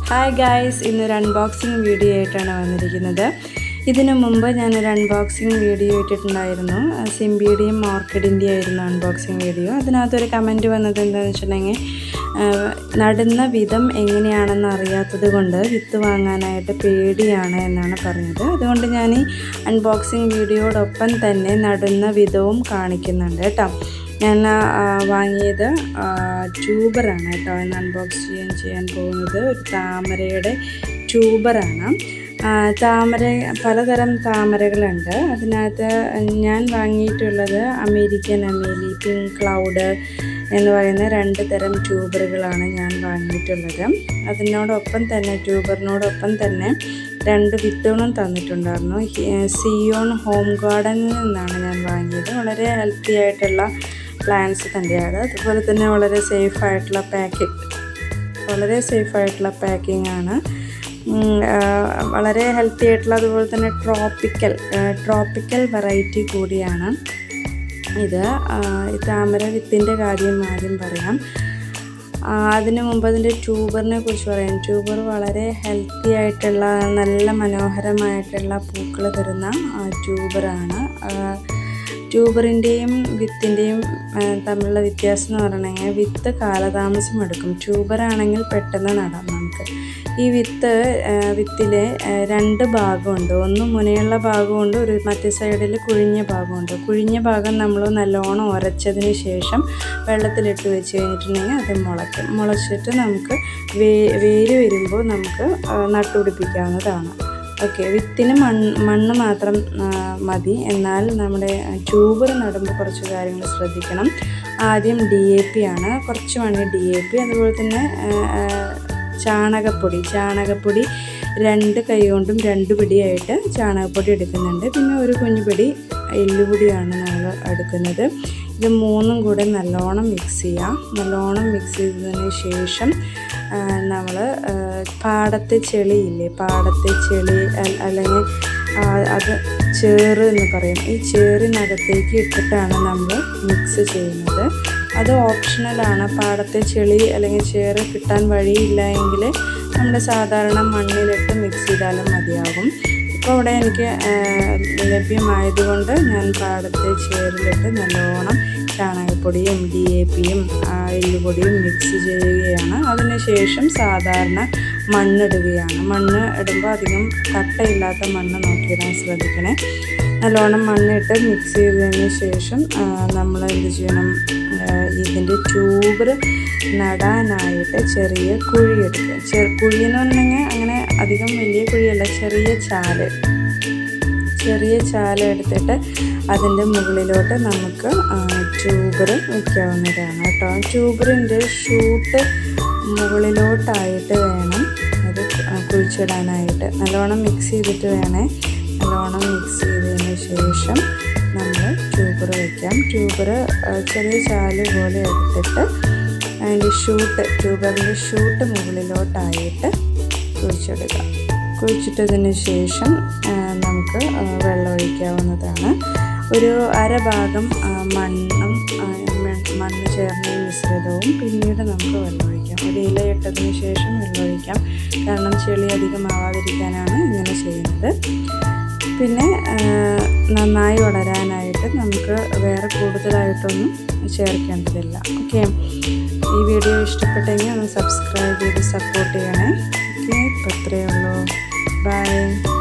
Hi guys, ഇന്നൊരു unboxing video ആയിട്ടാണ് വന്നിരിക്കുന്നത്. ഇതിനു മുമ്പ് ഞാനൊരു അൺബോക്സിങ് വീഡിയോ ഇട്ടിട്ടുണ്ടായിരുന്നു. സിംബിയുടെയും ഓർക്കിഡിൻ്റെയും ആയിരുന്നു അൺബോക്സിങ് വീഡിയോ. അതിനകത്തൊരു കമൻറ്റ് വന്നത് എന്താണെന്ന് വെച്ചിട്ടുണ്ടെങ്കിൽ, നടുന്ന വിധം എങ്ങനെയാണെന്ന് അറിയാത്തത് കൊണ്ട് വിത്ത് വാങ്ങാനായിട്ട് പേടിയാണ് എന്നാണ് പറഞ്ഞത്. അതുകൊണ്ട് ഞാൻ ഈ അൺബോക്സിങ് വീഡിയോടൊപ്പം തന്നെ നടുന്ന വിധവും കാണിക്കുന്നുണ്ട് കേട്ടോ. ഞാൻ വാങ്ങിയത് ട്യൂബറാണ് കേട്ടോ. ഇന്ന് അൺബോക്സ് ചെയ്യാൻ പോകുന്നത് ഒരു താമരയുടെ ട്യൂബറാണ്. പലതരം താമരകളുണ്ട്. അതിനകത്ത് ഞാൻ വാങ്ങിയിട്ടുള്ളത് അമേരിക്കൻ അമേലി, പിങ്ക് ക്ലൗഡ് എന്ന് പറയുന്ന 2 തരം ട്യൂബറുകളാണ് ഞാൻ വാങ്ങിയിട്ടുള്ളത്. അതിനോടൊപ്പം തന്നെ ട്യൂബറിനോടൊപ്പം തന്നെ 2 വിത്തുകളും തന്നിട്ടുണ്ടായിരുന്നു. സിയോൺ ഹോം ഗാർഡനിൽ നിന്നാണ് ഞാൻ വാങ്ങിയത്. വളരെ ഹെൽത്തി ആയിട്ടുള്ള പ്ലാന്റ്സ് തന്നെയാണ്. അതുപോലെ തന്നെ വളരെ സേഫായിട്ടുള്ള പാക്കിംഗ് ആണ്. വളരെ ഹെൽത്തി ആയിട്ടുള്ള, അതുപോലെ തന്നെ ട്രോപ്പിക്കൽ വെറൈറ്റി കൂടിയാണ് ഇത്. താമര വിത്തിൻ്റെ കാര്യം ആദ്യം പറയാം. അതിനു മുമ്പ് അതിൻ്റെ ട്യൂബറിനെ കുറിച്ച് പറയാം. ട്യൂബർ വളരെ ഹെൽത്തി ആയിട്ടുള്ള, നല്ല മനോഹരമായിട്ടുള്ള പൂക്കൾ തരുന്ന ട്യൂബറാണ്. ട്യൂബറിൻ്റെയും വിത്തിൻ്റെയും തമ്മിലുള്ള വ്യത്യാസം എന്ന് പറഞ്ഞിട്ടുണ്ടെങ്കിൽ, വിത്ത് കാലതാമസം എടുക്കും. ട്യൂബറാണെങ്കിൽ പെട്ടെന്ന് നടാം നമുക്ക്. ഈ വിത്തിൽ 2 ഭാഗമുണ്ട്. ഒന്ന് മുനയുള്ള ഭാഗമുണ്ട്, മറ്റേ സൈഡിൽ കുഴിഞ്ഞ ഭാഗമുണ്ട്. കുഴിഞ്ഞ ഭാഗം നമ്മൾ നല്ലോണം ഉരച്ചതിന് ശേഷം വെള്ളത്തിലിട്ട് വെച്ച് കഴിഞ്ഞിട്ടുണ്ടെങ്കിൽ അത് മുളച്ചിട്ട് നമുക്ക് വേര് വരുമ്പോൾ നമുക്ക് നട്ടുപിടിപ്പിക്കാവുന്നതാണ്. ഓക്കെ, വിത്തിന് മണ്ണ് മാത്രം മതി. എന്നാൽ നമ്മുടെ ട്യൂബർ നടുമ്പോൾ കുറച്ച് കാര്യങ്ങൾ ശ്രദ്ധിക്കണം. ആദ്യം DAP ആണ്, കുറച്ച് മണ്ണ് DAP. അതുപോലെ തന്നെ ചാണകപ്പൊടി 2 കൈ കൊണ്ടും 2 പിടിയായിട്ട് ചാണകപ്പൊടി എടുക്കുന്നുണ്ട്. പിന്നെ ഒരു കുഞ്ഞു പിടി എല്ലുപൊടിയാണ് നമ്മൾ എടുക്കുന്നത്. ഇത് 3ഉം കൂടെ നല്ലോണം മിക്സ് ചെയ്യാം. നല്ലോണം മിക്സ് ചെയ്തതിന് ശേഷം നമ്മൾ പാടത്തെ ചെളിയില്ലേ, അല്ലെങ്കിൽ അത് ചേറ് എന്ന് പറയും. ഈ ചേറിനകത്തേക്ക് ഇട്ടിട്ടാണ് നമ്മൾ മിക്സ് ചെയ്യുന്നത്. അത് ഓപ്ഷണലാണ്. പാടത്തെ ചെളി അല്ലെങ്കിൽ ചേറ് കിട്ടാൻ വഴിയില്ല എങ്കിൽ നമ്മൾ സാധാരണ മണ്ണിലിട്ട് മിക്സ് ചെയ്താലും മതിയാകും. ഇപ്പോൾ ഇവിടെ എനിക്ക് ലഭ്യമായതുകൊണ്ട് ഞാൻ പാടത്തെ ചേറിലിട്ട് നല്ലോണം ചാണകപ്പൊടിയും DAPയും എല്ലുപൊടിയും മിക്സ് ചെയ്യുകയാണ്. അതിനുശേഷം സാധാരണ മണ്ണിടുകയാണ്. മണ്ണ് ഇടുമ്പോൾ അധികം കട്ടയില്ലാത്ത മണ്ണ് നോക്കിയിടാൻ ശ്രദ്ധിക്കണേ. നല്ലോണം മണ്ണിട്ട് മിക്സ് ചെയ്തതിന് ശേഷം നമ്മൾ എന്ത് ചെയ്യണം, ഇതിൻ്റെ ട്യൂബർ നടാനായിട്ട് ചെറിയ കുഴി എടുക്കുക. കുഴി എന്ന് പറഞ്ഞെങ്കിൽ അങ്ങനെ അധികം വലിയ കുഴിയല്ല, ചെറിയ ചാല എടുത്തിട്ട് അതിൻ്റെ മുകളിലോട്ട് നമുക്ക് ട്യൂബർ വയ്ക്കാവുന്നതാണ് കേട്ടോ. ട്യൂബറിൻ്റെ ഷൂട്ട് മുകളിലോട്ടായിട്ട് വേണം അത് കുഴിച്ചിടാനായിട്ട്. നല്ലോണം മിക്സ് ചെയ്തിട്ട് നല്ലോണം മിക്സ് ചെയ്തതിന് ശേഷം നമ്മൾ ട്യൂബർ വയ്ക്കാം. ട്യൂബർ ചെറിയ ചാല് പോലെ എടുത്തിട്ട് അതിൻ്റെ ട്യൂബറിൻ്റെ ഷൂട്ട് മുകളിലോട്ടായിട്ട് കുഴിച്ചെടുക്കുക. കുഴിച്ചിട്ടതിന് ശേഷം നമുക്ക് വെള്ളം ഒഴിക്കാവുന്നതാണ്. ഒരു അരഭാഗം മണ്ണ് ചേർന്ന മിശ്രിതവും പിന്നീട് നമുക്ക് വെള്ളം ഒഴിക്കാം. ഒരു ഇല ഇട്ടതിന് ശേഷം വെള്ളം ഒഴിക്കാം. കാരണം ചെളി അധികമാവാതിരിക്കാനാണ് ഇങ്ങനെ ചെയ്യുന്നത്. പിന്നെ നന്നായി വളരാനായിട്ട് നമുക്ക് വേറെ കൂടുതലായിട്ടൊന്നും ചേർക്കേണ്ടതില്ല. ഓക്കെ, ഈ വീഡിയോ ഇഷ്ടപ്പെട്ടെങ്കിൽ ഒന്ന് സബ്സ്ക്രൈബ് ചെയ്ത് സപ്പോർട്ട് ചെയ്യണേ. ഓക്കെ, ഇപ്പോൾ ഇത്രയേ ഉള്ളൂ. ബൈ.